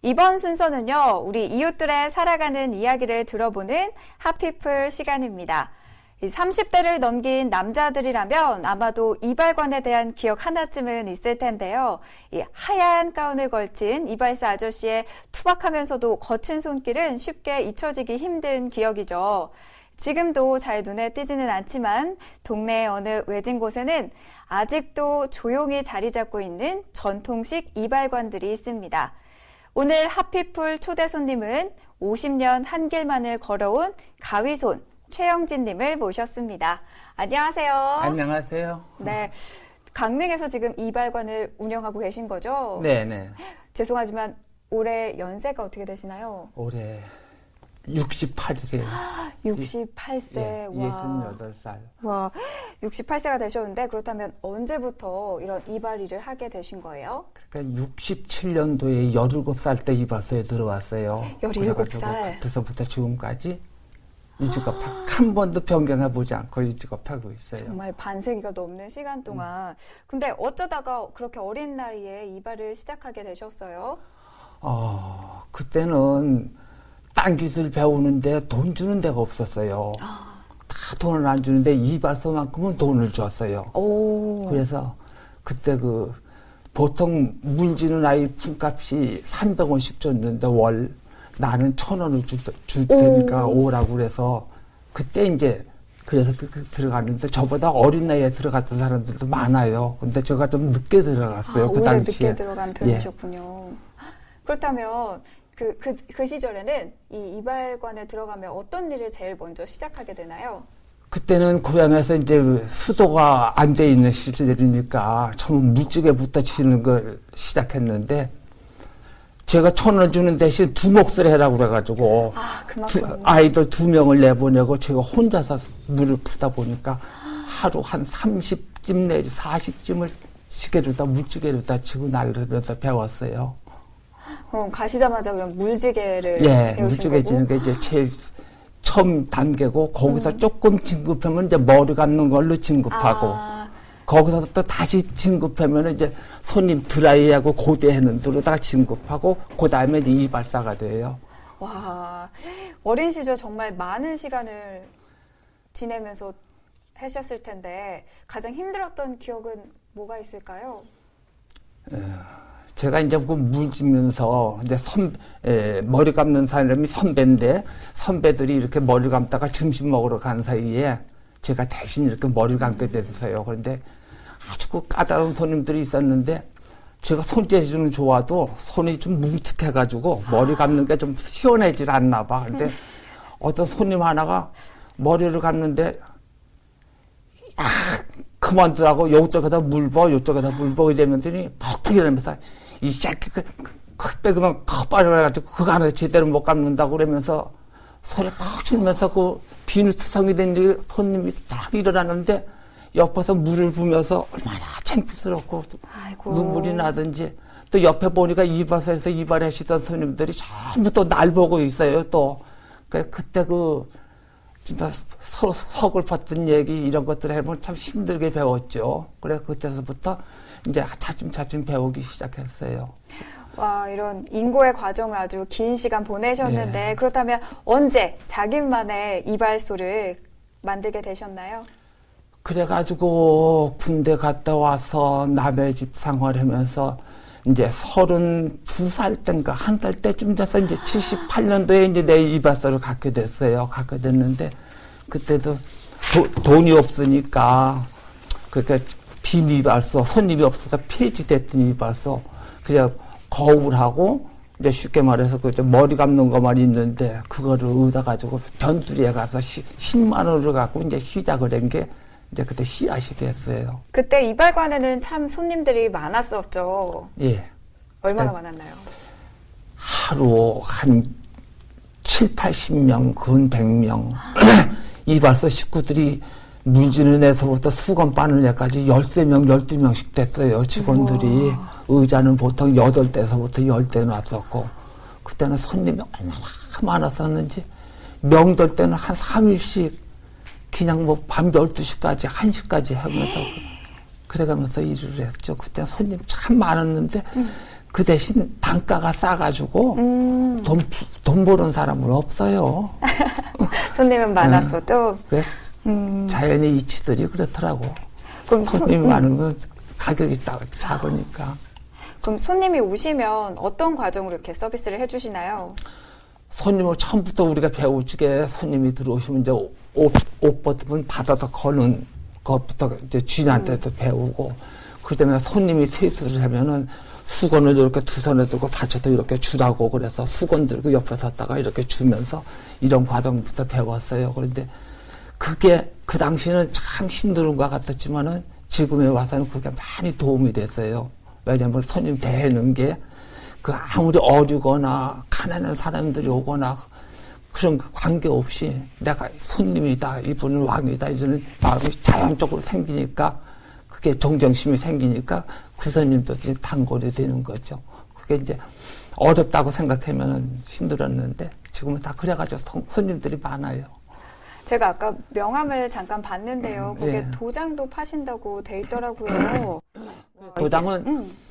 이번 순서는요, 우리 이웃들의 살아가는 이야기를 들어보는 핫피플 시간입니다. 30대를 넘긴 남자들이라면 아마도 이발관에 대한 기억 하나쯤은 있을 텐데요. 이 하얀 가운을 걸친 이발사 아저씨의 투박하면서도 거친 손길은 쉽게 잊혀지기 힘든 기억이죠. 지금도 잘 눈에 띄지는 않지만 동네 어느 외진 곳에는 아직도 조용히 자리 잡고 있는 전통식 이발관들이 있습니다. 오늘 핫피플 초대 손님은 50년 한 길만을 걸어온 가위손 최영진님을 모셨습니다. 안녕하세요. 안녕하세요. 네, 강릉에서 지금 이발관을 운영하고 계신 거죠? 네네. 죄송하지만 올해 연세가 어떻게 되시나요? 올해 68세요. 68세. 예, 와. 68살. 와, 68세가 되셨는데 그렇다면 언제부터 이런 이발 일을 하게 되신 거예요? 그러니까 67년도에 17살 때 이발소에 들어왔어요. 17살. 그때서부터 지금까지 이 직업 한 번도 변경해보지 않고 이 직업 하고 있어요. 정말 반세기가 넘는 시간 동안. 근데 어쩌다가 그렇게 어린 나이에 이발을 시작하게 되셨어요? 그때는 딴 기술 배우는데 돈 주는 데가 없었어요. 다 돈을 안 주는데 이발소만큼은 돈을 줬어요. 오. 그래서 그때 보통 물지는 아이 품값이 300원씩 줬는데 월 나는 1,000원을 줄 테니까 오라고 그래서 그때 이제 그래서 들어갔는데 저보다 어린 나이에 들어갔던 사람들도 많아요. 근데 제가 좀 늦게 들어갔어요. 그 오히려 당시에. 늦게 들어간 편이셨군요. 그렇다면 그 시절에는 이 이발관에 들어가면 어떤 일을 제일 먼저 시작하게 되나요? 그때는 고향에서 이제 수도가 안 돼 있는 시절이니까 처음 물찌개부터 치는 걸 시작했는데 제가 1,000원 주는 대신 두 몫을 해라고 그래가지고 그만큼. 아이들 2명을 내보내고 제가 혼자서 물을 푸다 보니까 하루 한 30찜 내지 40찜을 시계로다 물찌개로 다 치고 나르면서 배웠어요. 가시자마자 그럼 물지개를 예, 배우신 물찌개 거고? 지는 게 이제 제일 처음 단계고 거기서 조금 진급하면 이제 머리 감는 걸로 진급하고 거기서 또 다시 진급하면 이제 손님 드라이하고 고대하는 데로다가 진급하고 그 다음에 이제 이발사가 돼요. 와, 어린 시절 정말 많은 시간을 지내면서 하셨을 텐데 가장 힘들었던 기억은 뭐가 있을까요? 제가 이제 그 물지면서 이제 머리 감는 사람이 선배인데 선배들이 이렇게 머리 감다가 점심 먹으러 간 사이에 제가 대신 이렇게 머리를 감게 됐어요. 그런데 아주 그 까다로운 손님들이 있었는데 제가 손재주는 좋아도 손이 좀 뭉툭해가지고 머리 감는 게 좀 시원해질 않나 봐. 근데 어떤 손님 하나가 머리를 감는데 그만두라고 요쪽에다 물 부어 요쪽에다 물 부어 이러면더니 퍽 이러면서 이 새끼 그만 커빠져가지고 그거 하나 제대로 못 감는다고 그러면서 소리 퍽 치면서 그 비누투성이 된 손님이 딱 일어나는데 옆에서 물을 부면서 얼마나 창피스럽고 아이고. 눈물이 나든지 또 옆에 보니까 이발소에서 이발하시던 손님들이 전부 또 날 보고 있어요. 또 그때 진짜 서글펐던 얘기 이런 것들 해보면 참 힘들게 배웠죠. 그래 그때서부터 이제 차츰차츰 배우기 시작했어요. 와, 이런 인고의 과정을 아주 긴 시간 보내셨는데 예. 그렇다면 언제 자기만의 이발소를 만들게 되셨나요? 그래가지고 군대 갔다 와서 남의 집 생활하면서 이제 32살 때인가 한 달 때쯤 돼서 이제 78년도에 이제 내 이발소를 갖게 됐어요. 갖게 됐는데 그때도 돈이 없으니까 그러니까 빈 이발소 손님이 없어서 폐지됐던 이발소 그냥 거울하고 이제 쉽게 말해서 그 머리 감는 것만 있는데 그거를 얻어가지고 변두리에 가서 10만 원을 갖고 이제 시작을 한 게 이제 그때 씨앗이 됐어요. 그때 이발관에는 참 손님들이 많았었죠. 예. 얼마나 많았나요? 하루 한 7, 80명, 근 100명. 이발소 식구들이 물지는 애서부터 수건 빠는 애까지 13명, 12명씩 됐어요, 직원들이. 우와. 의자는 보통 8대에서부터 10대 놨었고, 그때는 손님이 얼마나 많았었는지, 명절 때는 한 3일씩 그냥 밤 12시까지, 1시까지 하면서, 그래가면서 일을 했죠. 그때 손님 참 많았는데, 그 대신 단가가 싸가지고 돈 버는 사람은 없어요. 손님은 많았어도. 그래, 자연의 이치들이 그렇더라고. 그럼 손님이 많으면 가격이 작으니까. 그럼 손님이 오시면 어떤 과정으로 이렇게 서비스를 해주시나요? 손님을 처음부터 우리가 배우지게 손님이 들어오시면 이제 옷 벗으면 받아서 거는 것부터 이제 주인한테도 배우고, 그다음에 손님이 세수를 하면은 수건을 이렇게 두 손에 들고 받쳐서 이렇게 주라고 그래서 수건 들고 옆에 섰다가 이렇게 주면서 이런 과정부터 배웠어요. 그런데 그게 그 당시에는 참 힘든 것 같았지만은 지금에 와서는 그게 많이 도움이 됐어요. 왜냐면 손님 대하는 게 그 아무리 어리거나 가난한 사람들이 오거나 그런 그 관계없이 내가 손님이다, 이분은 왕이다, 이런 마음이 자연적으로 생기니까 그게 동정심이 생기니까 그 손님도 이제 단골이 되는 거죠. 그게 이제 어렵다고 생각하면 힘들었는데 지금은 다 그래가지고 손님들이 많아요. 제가 아까 명함을 잠깐 봤는데요. 거기에 예. 도장도 파신다고 돼 있더라고요. 도장은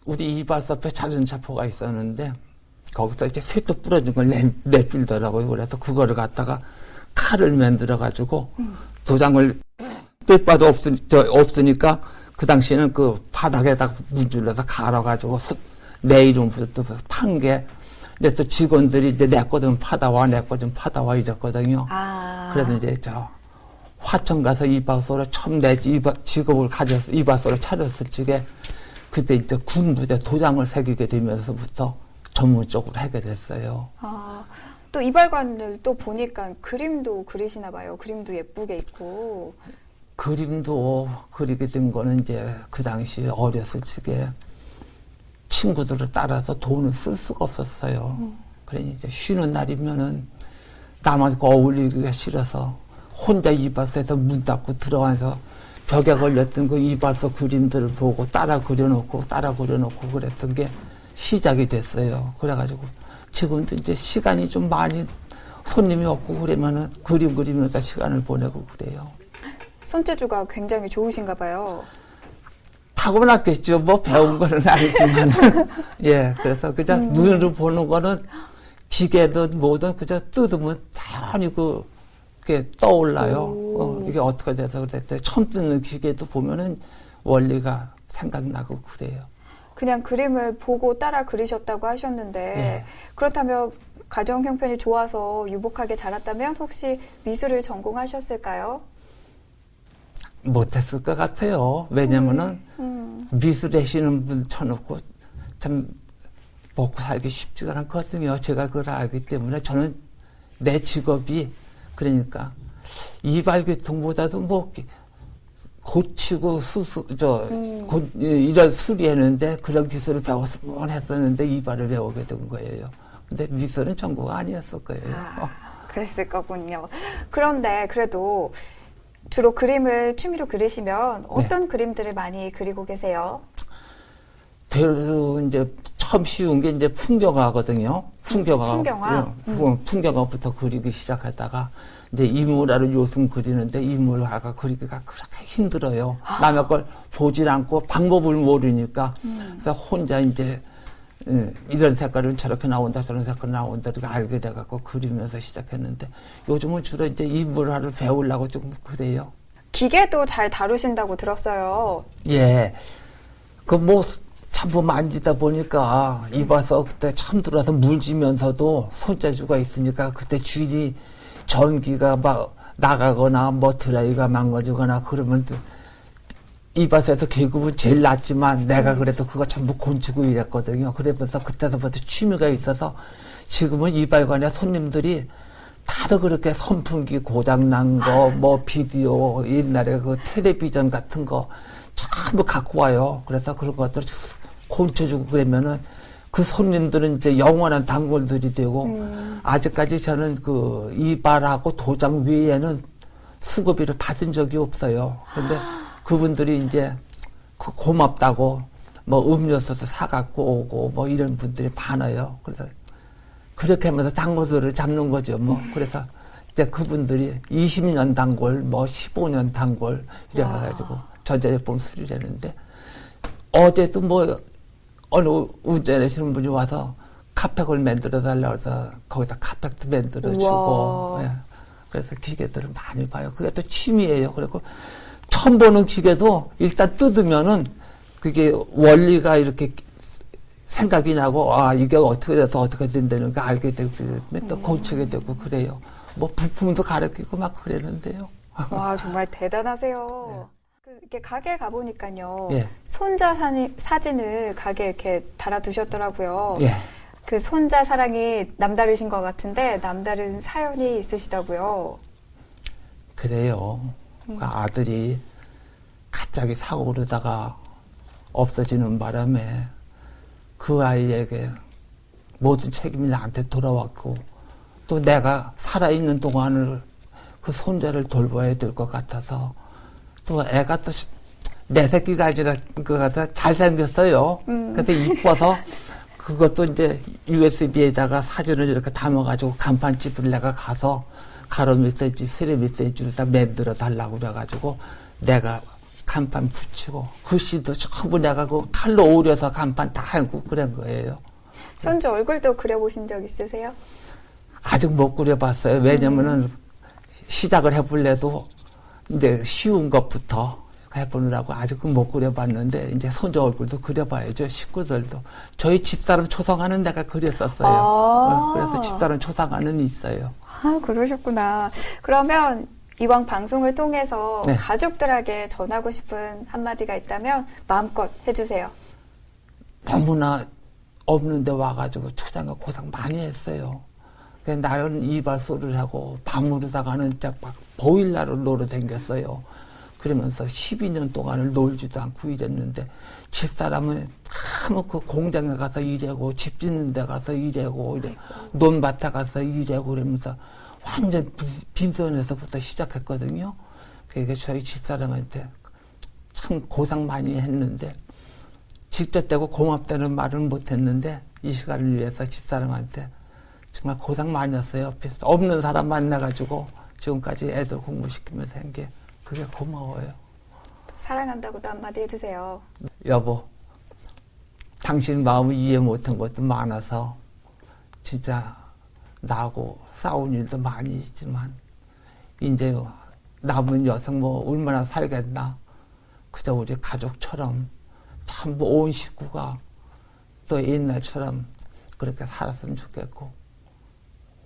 우리 이발소 앞에 자전차포가 있었는데 거기서 이제 쇠도 부러진 걸 내빌더라고요. 그래서 그거를 갖다가 칼을 만들어가지고 도장을 빼빠도 없으니까 그 당시에는 그 바닥에다가 문질러서 갈아가지고 내 이름부터 판 게, 근데 또 직원들이 이제 내 거 좀 파다와 이랬거든요. 그래서 이제 저 화천 가서 이발소를 처음 내 직업을 가져서 이발소를 차렸을 적에 그때 이제 군부대 도장을 새기게 되면서부터 전문적으로 하게 됐어요. 또 이발관을 또 보니까 그림도 그리시나 봐요. 그림도 예쁘게 있고. 그림도 그리게 된 거는 이제 그 당시 어렸을 적에 친구들을 따라서 돈을 쓸 수가 없었어요. 그러니 이제 쉬는 날이면은 남하고 어울리기가 싫어서 혼자 이발소에서 문 닫고 들어가서 벽에 걸렸던 그 이발소 그림들을 보고 따라 그려놓고 그랬던 게 시작이 됐어요. 그래가지고 지금도 이제 시간이 좀 많이 손님이 없고 그러면은 그림 그리면서 시간을 보내고 그래요. 손재주가 굉장히 좋으신가 봐요. 타고났겠죠. 뭐 배운 거는 아니지만. 예, 그래서 그냥 눈으로 보는 거는 기계든 뭐든 그저 뜯으면 자연히 그게 떠올라요. 이게 어떻게 돼서 그랬대. 처음 뜯는 기계도 보면은 원리가 생각나고 그래요. 그냥 그림을 보고 따라 그리셨다고 하셨는데, 예. 그렇다면 가정 형편이 좋아서 유복하게 자랐다면 혹시 미술을 전공하셨을까요? 못했을 것 같아요. 왜냐면은 미술 하시는 분 쳐놓고 참 먹고 살기 쉽지가 않거든요. 제가 그걸 알기 때문에 저는 내 직업이 그러니까 이발계통보다도 뭐 고치고 이런 수리했는데 그런 기술을 배웠으면 했었는데 이발을 배우게 된 거예요. 근데 미술은 전공가 아니었을 거예요. 그랬을 거군요. 그런데 그래도 주로 그림을 취미로 그리시면 어떤 그림들을 많이 그리고 계세요? 대로 이제 처음 쉬운 게 이제 풍경화거든요. 풍경화부터 그리기 시작하다가 이제 인물화를 요즘 그리는데 인물화가 그리기가 그렇게 힘들어요. 남의 걸 보질 않고 방법을 모르니까 그래서 혼자 이제 이런 색깔은 저렇게 나온다, 저런 색깔은 나온다, 이렇게 알게 돼갖고 그리면서 시작했는데 요즘은 주로 이제 인물화를 배우려고 좀 그래요. 기계도 잘 다루신다고 들었어요. 예. 참 만지다 보니까 이발소 그때 처음 들어와서 물지면서도 손재주가 있으니까 그때 주인이 전기가 막 나가거나 뭐 드라이가 망가지거나 그러면 이발소에서 계급은 제일 낮지만 내가 그래도 그거 전부 곤치고 이랬거든요. 그래서 그때서부터 취미가 있어서 지금은 이발관에 손님들이 다들 그렇게 선풍기 고장난 거, 뭐 비디오, 옛날에 그 텔레비전 같은 거 전부 갖고 와요. 그래서 그런 것들을 곤쳐주고 그러면은 그 손님들은 이제 영원한 단골들이 되고 아직까지 저는 그 이발하고 도장 외에는 수고비를 받은 적이 없어요. 근데 그분들이 이제 고맙다고 뭐 음료수도 사갖고 오고 뭐 이런 분들이 많아요. 그래서 그렇게 하면서 단골들을 잡는 거죠. 뭐 그래서 이제 그분들이 20년 단골, 뭐 15년 단골 이래가지고 전자제품 수리를 했는데 어제도 뭐 어느 운전하시는 분이 와서 카팩을 만들어 달라고 해서 거기다 카팩도 만들어 주고. 예. 그래서 기계들을 많이 봐요. 그게 또 취미예요. 그리고 처음 보는 기계도 일단 뜯으면은 그게 원리가 이렇게 생각이 나고, 아, 이게 어떻게 돼서 어떻게 된다는 걸 알게 되고, 또 고치게 되고 그래요. 뭐 부품도 가르치고 막 그러는데요. 와, 정말 대단하세요. 이렇게 가게 가보니까요. 예. 손자 사진을 가게에 이렇게 달아두셨더라고요. 예. 그 손자 사랑이 남다르신 것 같은데 남다른 사연이 있으시다고요. 그래요. 그 아들이 갑자기 사고 그러다가 없어지는 바람에 그 아이에게 모든 책임이 나한테 돌아왔고 또 내가 살아있는 동안을 그 손자를 돌봐야 될 것 같아서 또 애가 또 내 새끼가 아니라 그 같아 잘생겼어요. 그래서 이뻐서 그것도 이제 USB에다가 사진을 이렇게 담아가지고 간판집을 내가 가서 가로 메시지, 세로 메시지를 다 만들어 달라고 그래가지고 내가 간판 붙이고 글씨도 전부 내가 그 칼로 오려서 간판 다 하고 그런 거예요. 손주 얼굴도 그려보신 적 있으세요? 아직 못 그려봤어요. 왜냐면은 시작을 해볼래도 이제 쉬운 것부터 해보느라고 아직은 못 그려봤는데 이제 손주 얼굴도 그려봐야죠. 식구들도. 저희 집사람 초상화는 내가 그렸었어요. 그래서 집사람 초상화는 있어요. 아, 그러셨구나. 그러면 이왕 방송을 통해서 네. 가족들에게 전하고 싶은 한마디가 있다면 마음껏 해주세요. 너무나 없는데 와가지고 초장과 고생 많이 했어요. 그래서 나는 이발소를 하고 방으로다가는 막 보일러를 놀러 다녔어요. 그러면서 12년 동안을 놀지도 않고 이랬는데 집사람은 아무 그 공장에 가서 일하고 집 짓는 데 가서 일하고 논밭에 가서 일하고 그러면서 완전 빈손에서부터 시작했거든요. 그러니까 저희 집사람한테 참 고생 많이 했는데 직접 대고 고맙다는 말은 못했는데 이 시간을 위해서 집사람한테 정말 고생 많이 했어요. 없는 사람 만나가지고 지금까지 애들 공부시키면서 한 게 그게 고마워요. 사랑한다고도 한마디 해주세요. 여보, 당신 마음을 이해 못한 것도 많아서 진짜 나하고 싸운 일도 많이 있지만 이제 남은 여성 뭐 얼마나 살겠나. 그저 우리 가족처럼 전부 온 식구가 또 옛날처럼 그렇게 살았으면 좋겠고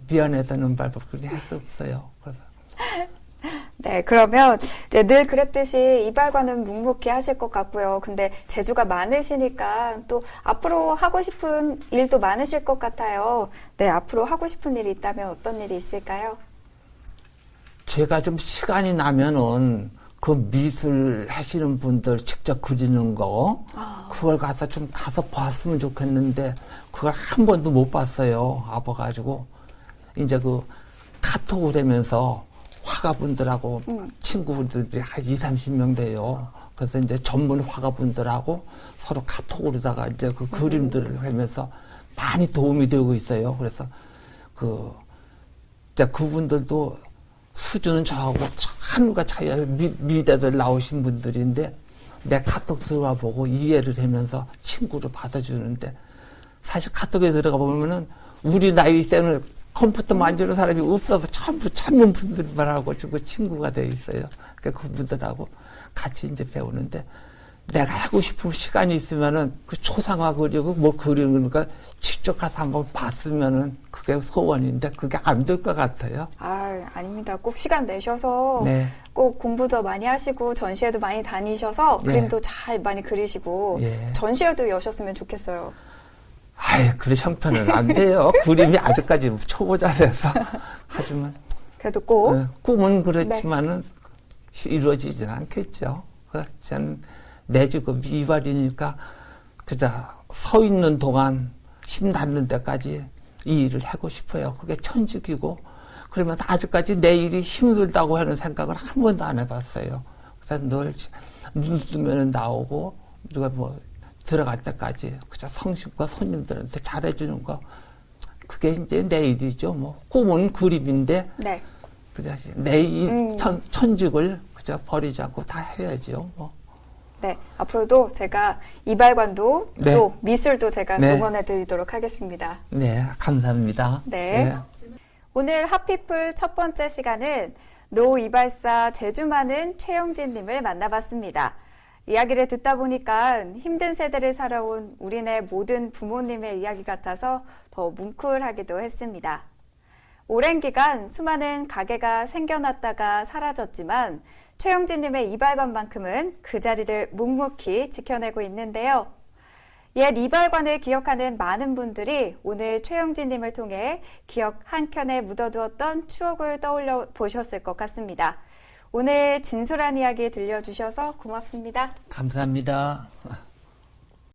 미안해서는 말고 그렇게 할 수 없어요. 그래서 네, 그러면 이제 늘 그랬듯이 이발관은 묵묵히 하실 것 같고요. 근데 재주가 많으시니까 또 앞으로 하고 싶은 일도 많으실 것 같아요. 네, 앞으로 하고 싶은 일이 있다면 어떤 일이 있을까요? 제가 좀 시간이 나면은 그 미술 하시는 분들 직접 그리는 거 그걸 가서 좀 가서 봤으면 좋겠는데 그걸 한 번도 못 봤어요. 아파가지고 이제 그 카톡을 하면서 화가분들하고 친구분들이 한 20-30명 돼요. 그래서 이제 전문 화가분들하고 서로 카톡으로다가 이제 그 그림들을 하면서 많이 도움이 되고 있어요. 그래서 이제 그분들도 수준은 저하고 하늘과 차이가 미대들 나오신 분들인데 내 카톡 들어와 보고 이해를 하면서 친구를 받아주는데 사실 카톡에 들어가 보면은 우리 나이 때는 컴퓨터 만지는 사람이 없어서 전부 젊은 분들만 하고 지금 친구가 돼 있어요. 그러니까 그분들하고 같이 이제 배우는데 내가 하고 싶은 시간이 있으면은 그 초상화 그리고 뭐 그리는 거 직접 가서 한번 봤으면은 그게 소원인데 그게 안 될 것 같아요. 아, 아닙니다. 꼭 시간 내셔서 네. 꼭 공부도 많이 하시고 전시회도 많이 다니셔서 네. 그림도 잘 많이 그리시고 예. 전시회도 여셨으면 좋겠어요. 아이, 그래 형편은 안 돼요. 그림이 아직까지 초보자라서 하지만 그래도 꼭 꿈은 그렇지만은 이루어지진 않겠죠. 저는 내 직업이 이발이니까 그저 서 있는 동안 힘 닿는 데까지 이 일을 하고 싶어요. 그게 천직이고 그러면서 아직까지 내 일이 힘들다고 하는 생각을 한 번도 안 해봤어요. 그래서 늘 눈 뜨면 나오고 누가 뭐 들어갈 때까지 그저 성심과 손님들한테 잘해주는 거 그게 이제 내 일이죠. 뭐 꿈은 그림인데 네. 그저 내 일 천직을 그저 버리지 않고 다 해야죠. 뭐. 네, 앞으로도 제가 이발관도 네. 또 미술도 제가 네. 응원해 드리도록 하겠습니다. 네, 감사합니다. 네. 오늘 핫피플 첫 번째 시간은 노 이발사 재주 많은 최영진님을 만나봤습니다. 이야기를 듣다 보니까 힘든 세대를 살아온 우리네 모든 부모님의 이야기 같아서 더 뭉클하기도 했습니다. 오랜 기간 수많은 가게가 생겨났다가 사라졌지만 최영진님의 이발관만큼은 그 자리를 묵묵히 지켜내고 있는데요. 옛 이발관을 기억하는 많은 분들이 오늘 최영진님을 통해 기억 한켠에 묻어두었던 추억을 떠올려 보셨을 것 같습니다. 오늘 진솔한 이야기 들려주셔서 고맙습니다. 감사합니다.